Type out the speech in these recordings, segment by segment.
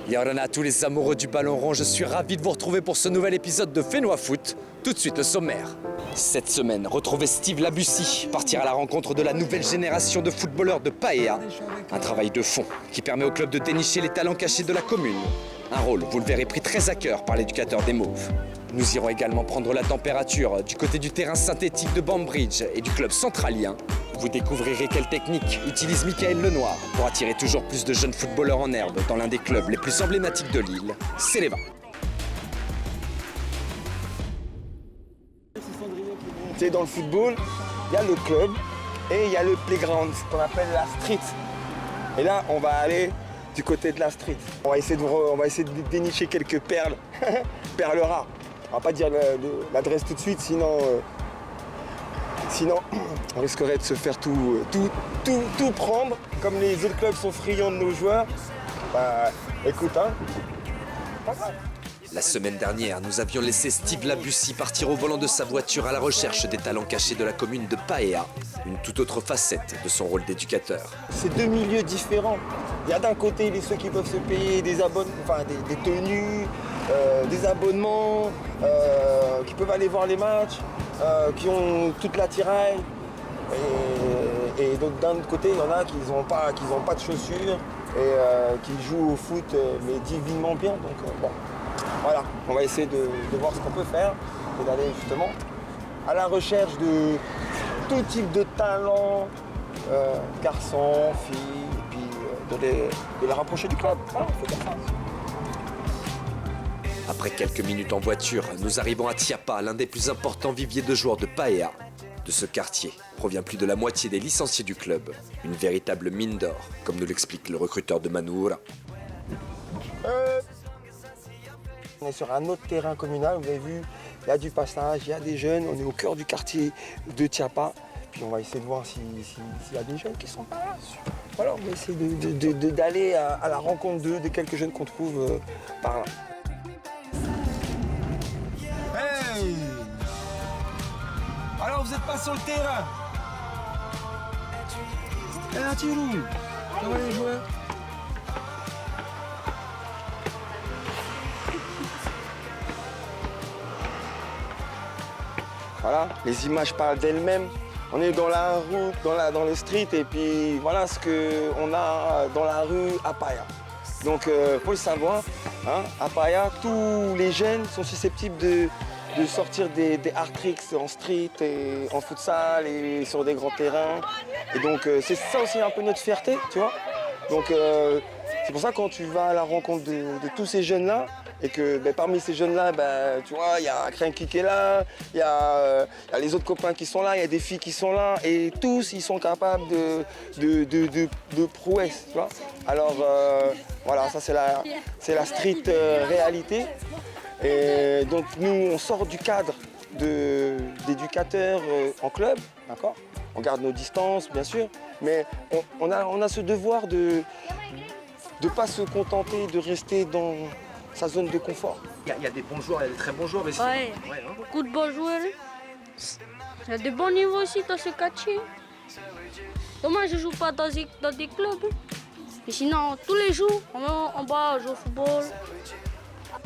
Yorana à tous les amoureux du ballon rond, je suis ravi de vous retrouver pour ce nouvel épisode de Fénois Foot. Tout de suite le sommaire. Cette semaine, retrouvez Steve Labussy, partir à la rencontre de la nouvelle génération de footballeurs de Paea. Un travail de fond qui permet au club de dénicher les talents cachés de la commune. Un rôle, vous le verrez, pris très à cœur par l'éducateur des Mauves. Nous irons également prendre la température du côté du terrain synthétique de Bambridge et du club centralien. Vous découvrirez quelle technique utilise Michael Lenoir pour attirer toujours plus de jeunes footballeurs en herbe dans l'un des clubs les plus emblématiques de l'île, c'est les Vins. Tu sais, dans le football, il y a le club et il y a le playground, ce qu'on appelle la street. Et là, on va aller du côté de la street. On va essayer de dénicher quelques perles, perles rares. On va pas dire l'adresse tout de suite, sinon on risquerait de se faire tout prendre. Comme les autres clubs sont friands de nos joueurs, bah écoute, hein, pas grave. La semaine dernière, nous avions laissé Steve Labussy partir au volant de sa voiture à la recherche des talents cachés de la commune de Paea. Une toute autre facette de son rôle d'éducateur. C'est deux milieux différents. Il y a d'un côté ceux qui peuvent se payer des abonnements, enfin des tenues, des abonnements, qui peuvent aller voir les matchs, qui ont toute l'attirail. Et donc d'un autre côté, il y en a qui n'ont pas de chaussures et qui jouent au foot mais divinement bien. Donc bon, voilà, on va essayer de voir ce qu'on peut faire et d'aller justement à la recherche de tout type de talents, garçons, filles, et puis de les rapprocher du club. Voilà, on fait comme ça. Après quelques minutes en voiture, nous arrivons à Tiapa, l'un des plus importants viviers de joueurs de Paea. De ce quartier provient plus de la moitié des licenciés du club. Une véritable mine d'or, comme nous l'explique le recruteur de Manoura. On est sur un autre terrain communal, vous avez vu, il y a du passage, il y a des jeunes, on est au cœur du quartier de Tiapa. Puis on va essayer de voir s'il y a des jeunes qui sont pas là. Voilà, on va essayer d'aller à la rencontre de quelques jeunes qu'on trouve par là. Hey! Alors vous n'êtes pas sur le terrain? Eh là, Thierry, comment les joueurs? Voilà, les images parlent d'elles-mêmes. On est dans la route, dans les streets, et puis voilà ce qu'on a dans la rue à Paea. Donc, faut le savoir, hein, à Paea, tous les jeunes sont susceptibles de sortir des hard tricks en street, et en futsal et sur des grands terrains. Et donc, c'est ça aussi un peu notre fierté, tu vois. Donc, c'est pour ça que quand tu vas à la rencontre de tous ces jeunes-là, et que parmi ces jeunes-là, tu vois, il y a un Cranky qui est là, il y a les autres copains qui sont là, il y a des filles qui sont là, et tous, ils sont capables de prouesse, tu vois. Alors, voilà, ça c'est la street réalité. Et donc, nous, on sort du cadre d'éducateurs en club, d'accord? On garde nos distances, bien sûr, mais on a ce devoir de ne pas se contenter de rester dans sa zone de confort. Il y a des bons joueurs, il y a des très bons joueurs ici. Ouais, Hein. beaucoup de bons joueurs. Il y a des bons niveaux aussi dans ce quartier. Dommage, je ne joue pas dans des clubs. Mais sinon, tous les jours, on va jouer au football.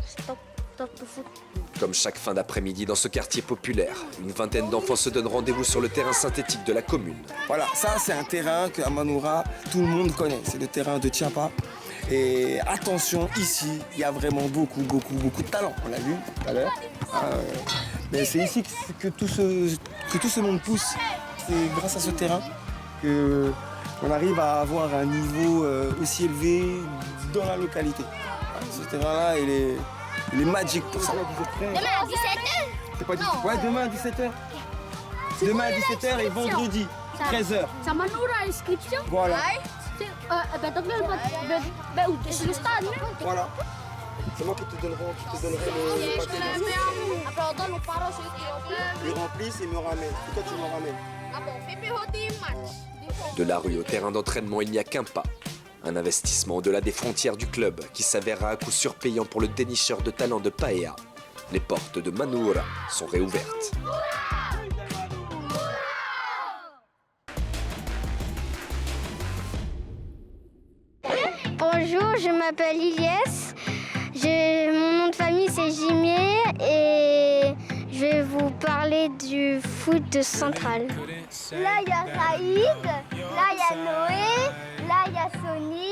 C'est top de foot. Comme chaque fin d'après-midi dans ce quartier populaire, une vingtaine d'enfants se donnent rendez-vous sur le terrain synthétique de la commune. Voilà, ça c'est un terrain qu'à Manoura, tout le monde connaît. C'est le terrain de Tiapa. Et attention, ici, il y a vraiment beaucoup de talent. On l'a vu tout à l'heure. Mais c'est ici que tout ce monde pousse. C'est grâce à ce terrain qu'on arrive à avoir un niveau aussi élevé dans la localité. Ce terrain-là, il est magique pour ça. Demain à 17h? C'est pas dit. Ouais, demain à 17h. Demain à 17h et vendredi, 13h. Ça m'a nous l'inscription. Voilà. C'est le stade, Voilà. C'est moi qui te donnerai le papier. Après, on donne aux parents ceux qui ont fait. Ils remplissent et me ramènent. Et toi, tu me ramènes. Ah bon, Pépé Hoti match. De la rue au terrain d'entraînement, il n'y a qu'un pas. Un investissement au-delà des frontières du club qui s'avérera à coup sûr payant pour le dénicheur de talent de Paea. Les portes de Manoura sont réouvertes. Bonjour, je m'appelle Ilyes. Mon nom de famille c'est Gimier et je vais vous parler du foot de Centrale. Là il y a Saïd, là il y a Noé, là il y a Sony,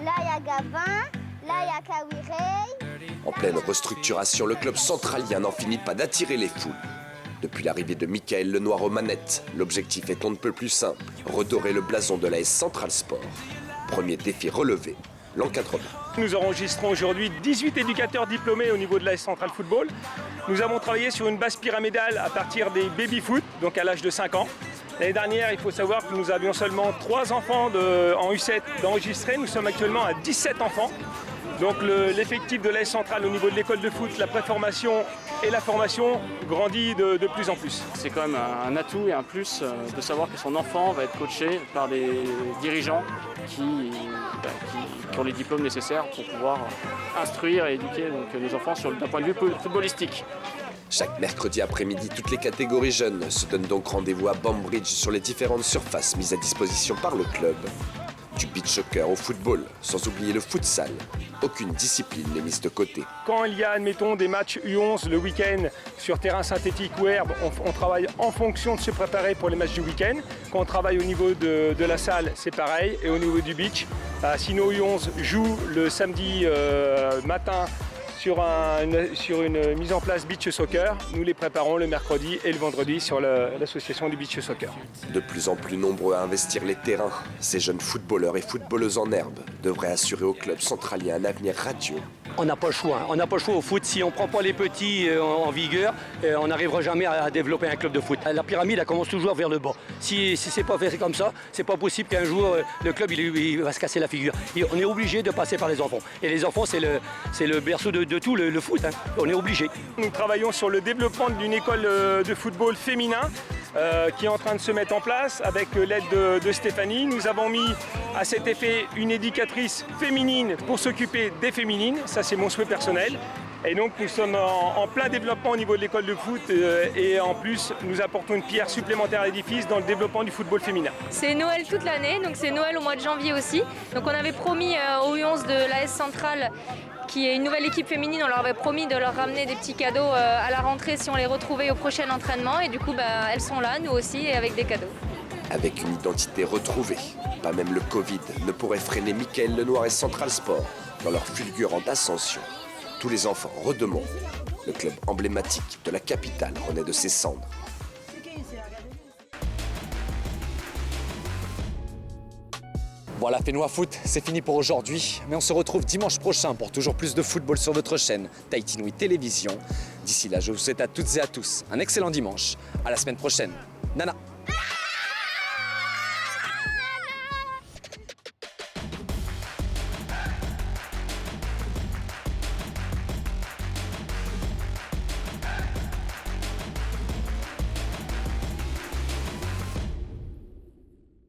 là il y a Gavin, là il y a Kawirey. En pleine restructuration, le club centralien n'en finit pas d'attirer les foules. Depuis l'arrivée de Michael Lenoir aux manettes, l'objectif est on ne peut plus simple, redorer le blason de l'AS Central Sport. Premier défi relevé, l'encadrement. Nous enregistrons aujourd'hui 18 éducateurs diplômés au niveau de l'AS Central Football. Nous avons travaillé sur une base pyramidale à partir des baby-foot, donc à l'âge de 5 ans. L'année dernière, il faut savoir que nous avions seulement 3 enfants en U7 d'enregistrés. Nous sommes actuellement à 17 enfants. Donc l'effectif de l'AS Central au niveau de l'école de foot, la préformation et la formation grandit de plus en plus. C'est quand même un atout et un plus de savoir que son enfant va être coaché par des dirigeants qui ont les diplômes nécessaires pour pouvoir instruire et éduquer nos enfants d'un point de vue footballistique. Chaque mercredi après-midi, toutes les catégories jeunes se donnent donc rendez-vous à Bambridge sur les différentes surfaces mises à disposition par le club. Du beach soccer au football, sans oublier le futsal. Aucune discipline n'est mise de côté. Quand il y a, admettons, des matchs U11 le week-end sur terrain synthétique ou herbe, on travaille en fonction de se préparer pour les matchs du week-end. Quand on travaille au niveau de la salle, c'est pareil. Et au niveau du beach, si nos U11 jouent le samedi matin sur une mise en place beach soccer, nous les préparons le mercredi et le vendredi sur l'association du beach soccer. De plus en plus nombreux à investir les terrains, ces jeunes footballeurs et footballeuses en herbe devraient assurer au club centralien un avenir radieux. On n'a pas le choix. On n'a pas le choix au foot. Si on ne prend pas les petits en vigueur, on n'arrivera jamais à développer un club de foot. La pyramide, elle commence toujours vers le bas. Si c'est pas fait comme ça, c'est pas possible qu'un jour le club il va se casser la figure. Et on est obligé de passer par les enfants. Et les enfants, c'est le berceau de tout le foot. Hein. On est obligé. Nous travaillons sur le développement d'une école de football féminin qui est en train de se mettre en place avec l'aide de Stéphanie. Nous avons mis à cet effet une éducatrice féminine pour s'occuper des féminines. Ça, c'est mon souhait personnel. Et donc nous sommes en plein développement au niveau de l'école de foot et en plus nous apportons une pierre supplémentaire à l'édifice dans le développement du football féminin. C'est Noël toute l'année, donc c'est Noël au mois de janvier aussi. Donc on avait promis aux U11 de l'AS Central, qui est une nouvelle équipe féminine, on leur avait promis de leur ramener des petits cadeaux à la rentrée si on les retrouvait au prochain entraînement. Et du coup, elles sont là, nous aussi, et avec des cadeaux. Avec une identité retrouvée, pas même le Covid ne pourrait freiner Michael Lenoir et Central Sport dans leur fulgurante ascension. Tous les enfants redemandent. Le club emblématique de la capitale renaît de ses cendres. Voilà, Fénois Foot, c'est fini pour aujourd'hui. Mais on se retrouve dimanche prochain pour toujours plus de football sur votre chaîne Tahiti Nui Télévision. D'ici là, je vous souhaite à toutes et à tous un excellent dimanche. À la semaine prochaine. Nana.